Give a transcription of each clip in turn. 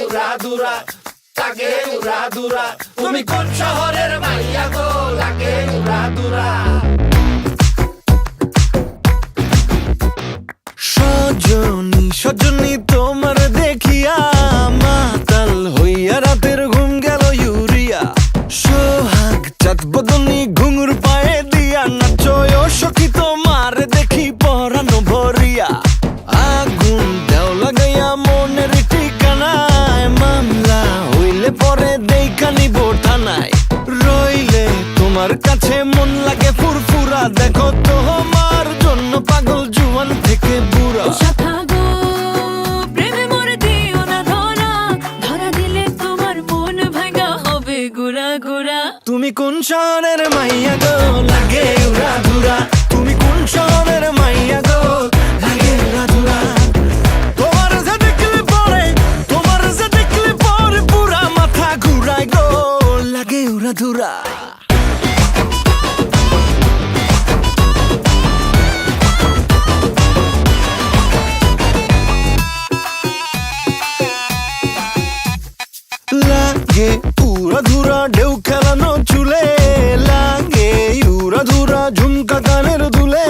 উড়াধুরা, লাগে উড়াধুরা। তুমি কোন শহরের মাইয়া গো, লাগে উড়াধুরা। সজনী সজনী তোমার দেখিয়া মাতাল হইয়া রাতের ঘুম গেল ইউরিয়া। সোহাগ চাঁদ বদনী ঘুঙুর পায়ে দিয়া নাচয় সখী তোমার দেখি পরানো ভরিয়া। আগুন দেও লাগাইয়া মনের ঠিকানায়, মামলা হইলে পরে দেখা নিব থানায়। রইলে তোমার কাছে মন লাগে ফুরফুরা, দেখো তোমার জন্য পাগল জুয়ান থেকে বুড়া। শাখা গো প্রেমে মরে দিও না ধরা, ধরা দিলে তোমার মন ভাঙা হবে গুড়া গুড়া। তুমি কোন শহরের মাইয়া গো, লাগে উড়াধুরা। তুমি কোন শহরের মাইয়া গো, লাগে উড়াধুরা। তোমার যে দেখলে পরে, তোমার যে দেখলে পরে পুরা মাথা ঘুরায় গো, লাগে উড়াধুরা। লাগে উড়াধুরা ঢেউ খেলানো চুলে, লাগে উড়াধুরা ঝুমকা কানের দুলে,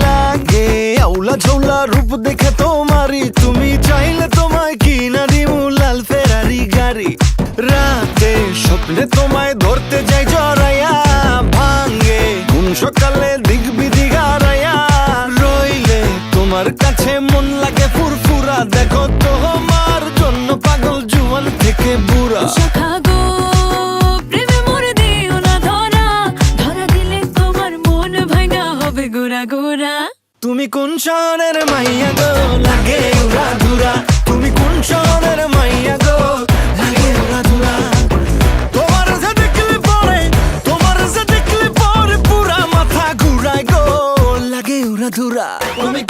লাগে আউলা ঝৌলা রূপ দেখে তোমারই, তুমি চাইলে তোমায় কিনা দিমু লাল ফেরারি গাড়ি। রাতে স্বপ্নে তোমায় ধরতে যাই জড়াইয়া, ভাঙে ঘুম সকালে দিক বিধি গারাইয়া। রইলে তোমার কাছে মন লাগে ফুরফুরা, দেখো তোমার জন্য পাগল জুয়ান থেকে বুড়া। শাখা গো প্রেমে মরে দিও না ধরা, ধরা দিলে তোমার মন ভাঙা হবে গুড়া গুড়া। তুমি কোন শহরের মাইয়া গো, লাগে উড়াধুরা। তুমি কোন শহরের মাইয়া গো, লাগে উড়াধুরা। তোমার যে দেখলে পরে, তোমার যে দেখলে পরে পুরা মাথা ঘুরায় গো, লাগে উড়াধুরা। তুমি